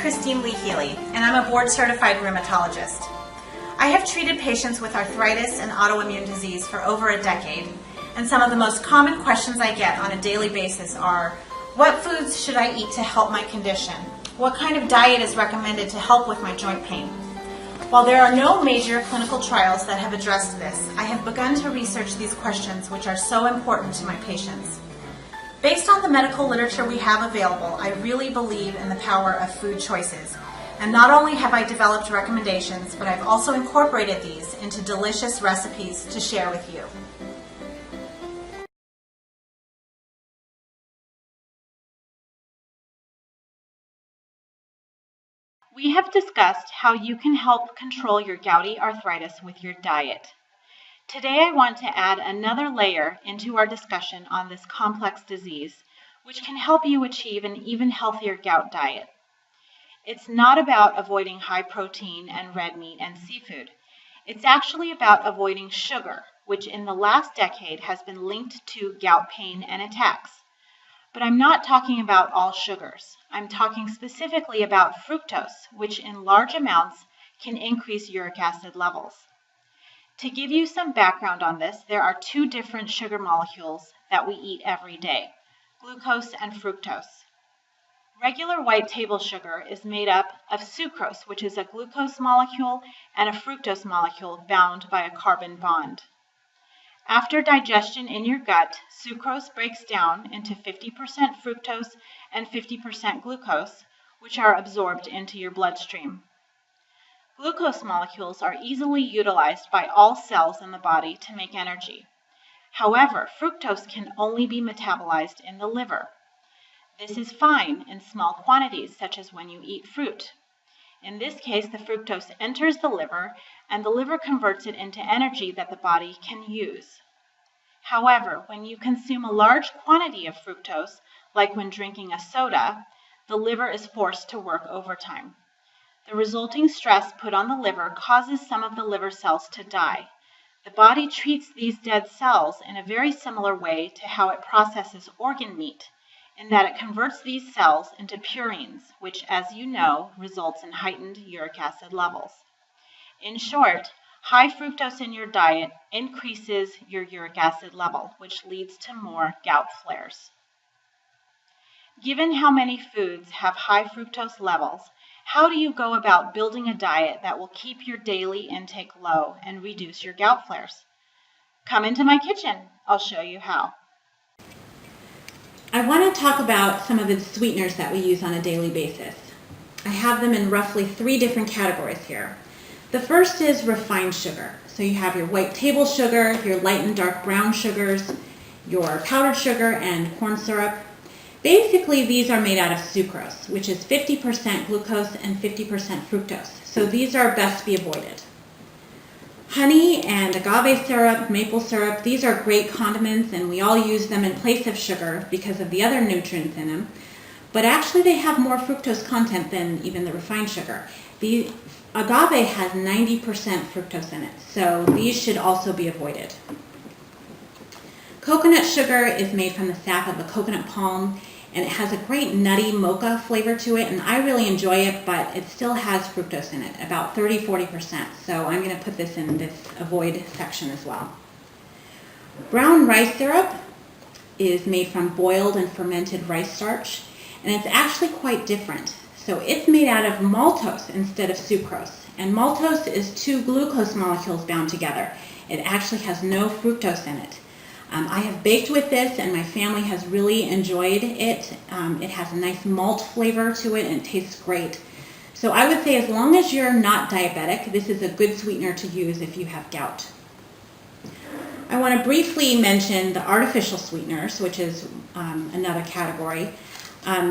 Christine Leehealey, and I'm a board-certified rheumatologist. I have treated patients with arthritis and autoimmune disease for over a decade, and some of the most common questions I get on a daily basis are, what foods should I eat to help my condition? What kind of diet is recommended to help with my joint pain? While there are no major clinical trials that have addressed this, I have begun to research these questions which are so important to my patients. Based on the medical literature we have available, I really believe in the power of food choices. And not only have I developed recommendations, but I've also incorporated these into delicious recipes to share with you. We have discussed how you can help control your gouty arthritis with your diet. Today I want to add another layer into our discussion on this complex disease, which can help you achieve an even healthier gout diet. It's not about avoiding high protein and red meat and seafood. It's actually about avoiding sugar, which in the last decade has been linked to gout pain and attacks. But I'm not talking about all sugars. I'm talking specifically about fructose, which in large amounts can increase uric acid levels. To give you some background on this, there are two different sugar molecules that we eat every day, glucose and fructose. Regular white table sugar is made up of sucrose, which is a glucose molecule, and a fructose molecule bound by a carbon bond. After digestion in your gut, sucrose breaks down into 50% fructose and 50% glucose, which are absorbed into your bloodstream. Glucose molecules are easily utilized by all cells in the body to make energy. However, fructose can only be metabolized in the liver. This is fine in small quantities, such as when you eat fruit. In this case, the fructose enters the liver, and the liver converts it into energy that the body can use. However, when you consume a large quantity of fructose, like when drinking a soda, the liver is forced to work overtime. The resulting stress put on the liver causes some of the liver cells to die. The body treats these dead cells in a very similar way to how it processes organ meat, in that it converts these cells into purines, which, as you know, results in heightened uric acid levels. In short, high fructose in your diet increases your uric acid level, which leads to more gout flares. Given how many foods have high fructose levels, how do you go about building a diet that will keep your daily intake low and reduce your gout flares? Come into my kitchen. I'll show you how. I want to talk about some of the sweeteners that we use on a daily basis. I have them in roughly 3 different categories here. The first is refined sugar. So you have your white table sugar, your light and dark brown sugars, your powdered sugar, and corn syrup. Basically, these are made out of sucrose, which is 50% glucose and 50% fructose. So these are best to be avoided. Honey and agave syrup, maple syrup, these are great condiments, and we all use them in place of sugar because of the other nutrients in them. But actually, they have more fructose content than even the refined sugar. The agave has 90% fructose in it, so these should also be avoided. Coconut sugar is made from the sap of a coconut palm, and it has a great nutty mocha flavor to it, and I really enjoy it, but it still has fructose in it, about 30-40%, so I'm going to put this in this avoid section as well. Brown rice syrup is made from boiled and fermented rice starch, and it's actually quite different. So it's made out of maltose instead of sucrose, and maltose is 2 glucose molecules bound together. It actually has no fructose in it. I have baked with this, and my family has really enjoyed it. It has a nice malt flavor to it, and it tastes great. So I would say as long as you're not diabetic, this is a good sweetener to use if you have gout. I want to briefly mention the artificial sweeteners, which is another category.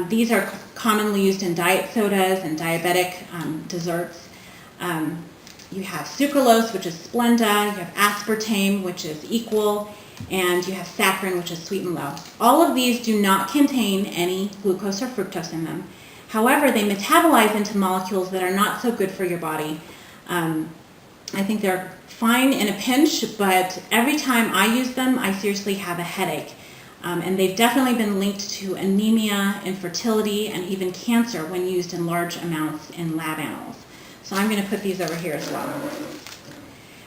These are commonly used in diet sodas and diabetic desserts. You have sucralose, which is Splenda. You have aspartame, which is Equal. And you have saccharin, which is sweet and low. All of these do not contain any glucose or fructose in them. However, they metabolize into molecules that are not so good for your body. I think they're fine in a pinch, but every time I use them, I seriously have a headache. And they've definitely been linked to anemia, infertility, and even cancer when used in large amounts in lab animals. So I'm going to put these over here as well.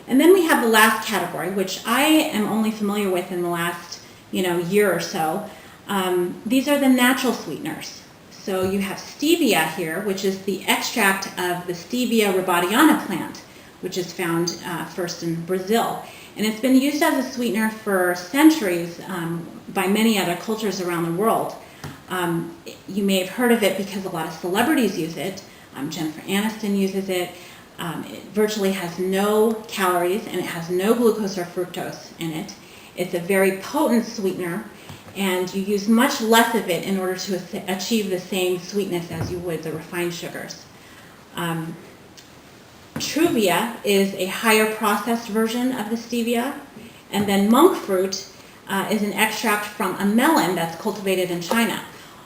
And then we have the last category, which I am only familiar with in the last year or so. These are the natural sweeteners. So you have stevia here, which is the extract of the Stevia rebaudiana plant, which is found first in Brazil. And it's been used as a sweetener for centuries by many other cultures around the world. You may have heard of it because a lot of celebrities use it. Jennifer Aniston uses it. It virtually has no calories and it has no glucose or fructose in it. It's a very potent sweetener, and you use much less of it in order to achieve the same sweetness as you would the refined sugars. Truvia is a higher processed version of the stevia, and then monk fruit is an extract from a melon that's cultivated in China.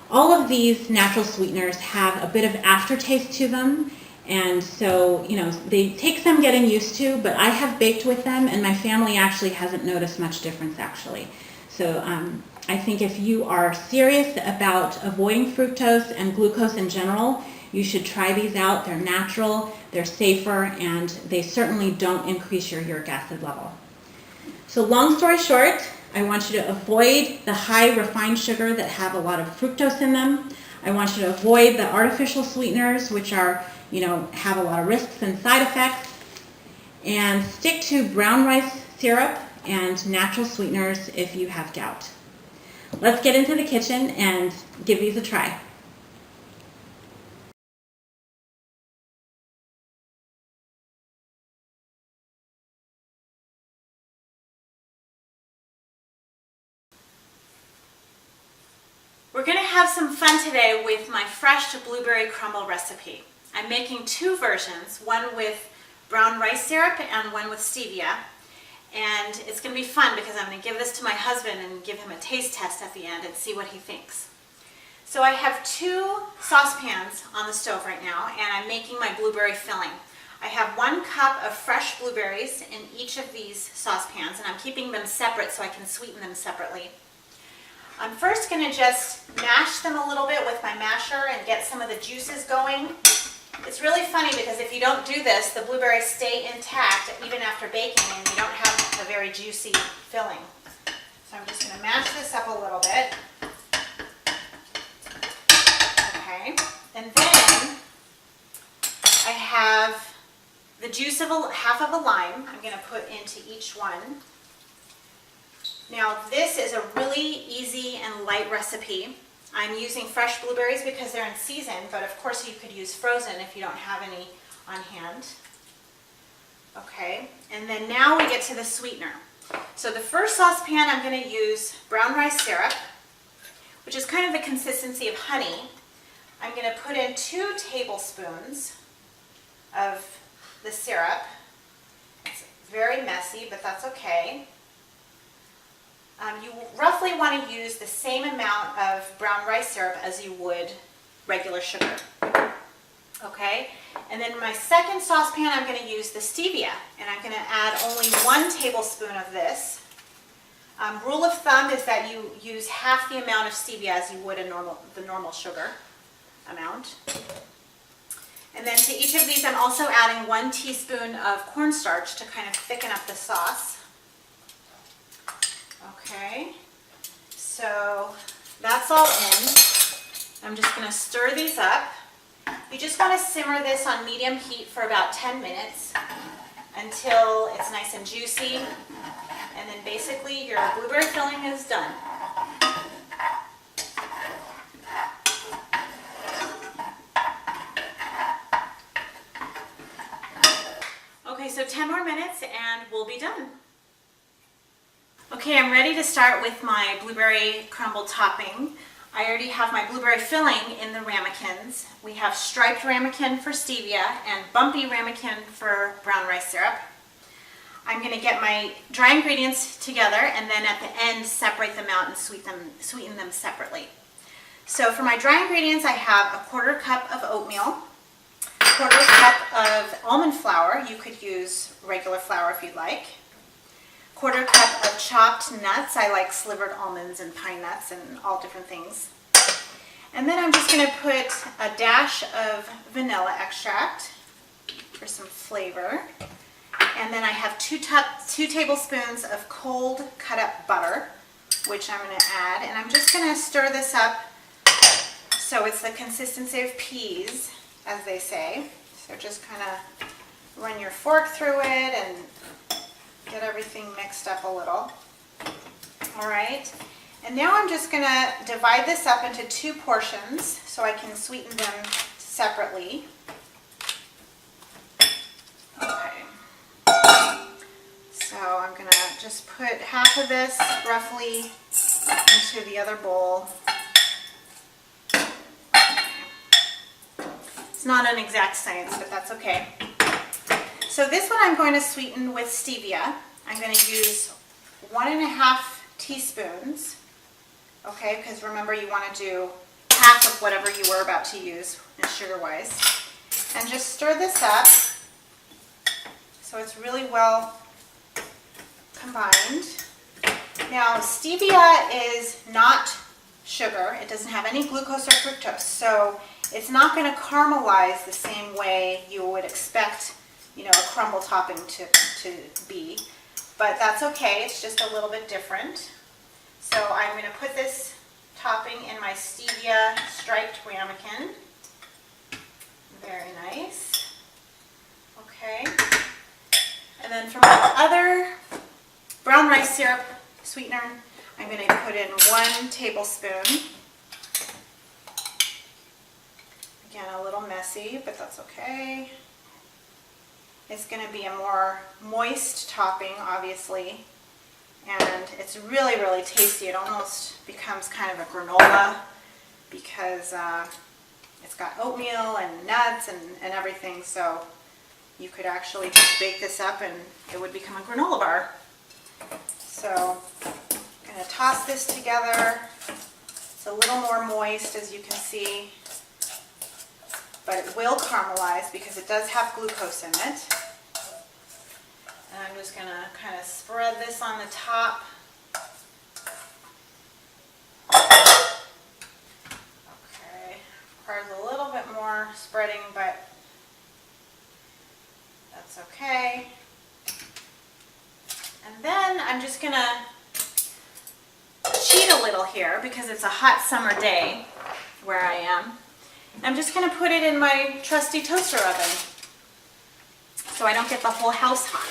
All of these natural sweeteners have a bit of aftertaste to them, and so they take some getting used to, but I have baked with them and my family actually hasn't noticed much difference actually. So I think if you are serious about avoiding fructose and glucose in general, you should try these out. They're natural, they're safer, and they certainly don't increase your uric acid level. So long story short, I want you to avoid the high refined sugar that have a lot of fructose in them. I want you to avoid the artificial sweeteners, which are, have a lot of risks and side effects, and stick to brown rice syrup and natural sweeteners if you have gout. Let's get into the kitchen and give these a try. We're going to have some fun today with my fresh blueberry crumble recipe. I'm making two versions, one with brown rice syrup and one with stevia. And it's going to be fun because I'm going to give this to my husband and give him a taste test at the end and see what he thinks. So I have two saucepans on the stove right now, and I'm making my blueberry filling. I have 1 cup of fresh blueberries in each of these saucepans, and I'm keeping them separate so I can sweeten them separately. I'm first going to just mash them a little bit with my masher and get some of the juices going. It's really funny because if you don't do this, the blueberries stay intact even after baking and you don't have a very juicy filling. So I'm just going to mash this up a little bit. Okay, and then I have the juice of half of a lime I'm going to put into each one. Now this is a really easy and light recipe. I'm using fresh blueberries because they're in season, but of course you could use frozen if you don't have any on hand. Okay, and then now we get to the sweetener. So the first saucepan I'm going to use brown rice syrup, which is kind of the consistency of honey. I'm going to put in 2 tablespoons of the syrup. It's very messy, but that's okay. You roughly want to use the same amount of brown rice syrup as you would regular sugar. Okay, and then my second saucepan I'm going to use the stevia, and I'm going to add only 1 tablespoon of this. Rule of thumb is that you use half the amount of stevia as you would the normal sugar amount. And then to each of these I'm also adding 1 teaspoon of cornstarch to kind of thicken up the sauce. Okay, so that's all in. I'm just going to stir these up. You just want to simmer this on medium heat for about 10 minutes until it's nice and juicy, and then basically your blueberry filling is done. Okay, so 10 more minutes and we'll be done. Okay, I'm ready to start with my blueberry crumble topping. I already have my blueberry filling in the ramekins. We have striped ramekin for stevia and bumpy ramekin for brown rice syrup. I'm going to get my dry ingredients together and then at the end separate them out and sweeten them separately. So for my dry ingredients I have a 1/4 cup of oatmeal, 1/4 cup of almond flour. You could use regular flour if you'd like. 1/4 cup of chopped nuts. I like slivered almonds and pine nuts and all different things. And then I'm just going to put a dash of vanilla extract for some flavor. And then I have 2 tablespoons of cold cut up butter, which I'm going to add. And I'm just going to stir this up so it's the consistency of peas, as they say. So just kind of run your fork through it and get everything mixed up a little. All right. And now I'm just going to divide this up into 2 portions so I can sweeten them separately. Okay. So I'm going to just put half of this roughly into the other bowl. It's not an exact science, but that's okay. So this one I'm going to sweeten with stevia. I'm going to use 1½ teaspoons. Okay, because remember you want to do half of whatever you were about to use sugar-wise. And just stir this up so it's really well combined. Now, stevia is not sugar. It doesn't have any glucose or fructose, so it's not going to caramelize the same way you would expect, you know, a crumble topping to be. But that's okay. It's just a little bit different. So I'm going to put this topping in my stevia striped ramekin. Very nice. Okay. And then for my other brown rice syrup sweetener, I'm going to put in 1 tablespoon. Again, a little messy, but that's okay. It's going to be a more moist topping, obviously. And it's really, really tasty. It almost becomes kind of a granola because it's got oatmeal and nuts and everything. So you could actually just bake this up and it would become a granola bar. So I'm going to toss this together. It's a little more moist, as you can see, but it will caramelize because it does have glucose in it. And I'm just going to kind of spread this on the top. Okay, requires a little bit more spreading, but that's okay. And then I'm just going to cheat a little here because it's a hot summer day where I am. I'm just going to put it in my trusty toaster oven so I don't get the whole house hot.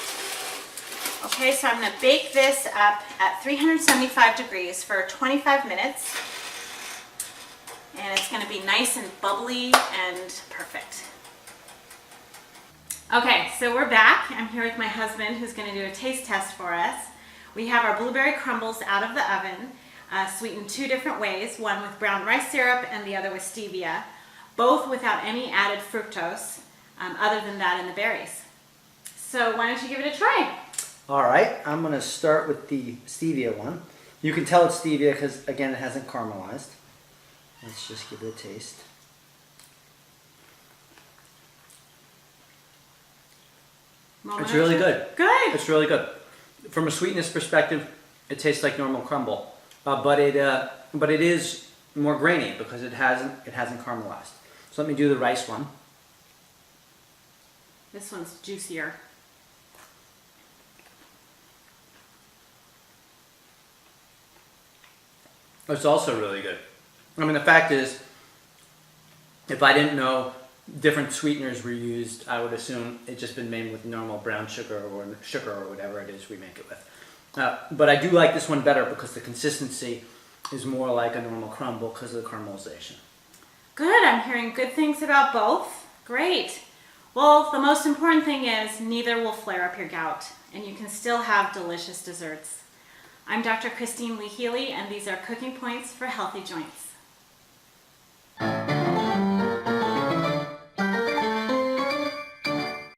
Okay, so I'm going to bake this up at 375 degrees for 25 minutes. And it's going to be nice and bubbly and perfect. Okay, so we're back. I'm here with my husband who's going to do a taste test for us. We have our blueberry crumbles out of the oven, sweetened 2 different ways, one with brown rice syrup and the other with stevia, both without any added fructose, other than that in the berries. So why don't you give it a try? All right, I'm going to start with the stevia one. You can tell it's stevia because, again, it hasn't caramelized. Let's just give it a taste. It's really good. Good. It's really good. From a sweetness perspective, it tastes like normal crumble, but it is more grainy because it hasn't caramelized. So let me do the rice one. This one's juicier. It's also really good. I mean, the fact is, if I didn't know different sweeteners were used, I would assume it's just been made with normal brown sugar or whatever it is we make it with. But I do like this one better because the consistency is more like a normal crumble because of the caramelization. Good. I'm hearing good things about both. Great. Well, the most important thing is neither will flare up your gout, and you can still have delicious desserts. I'm Dr. Christine Leehealey, and these are Cooking Points for Healthy Joints.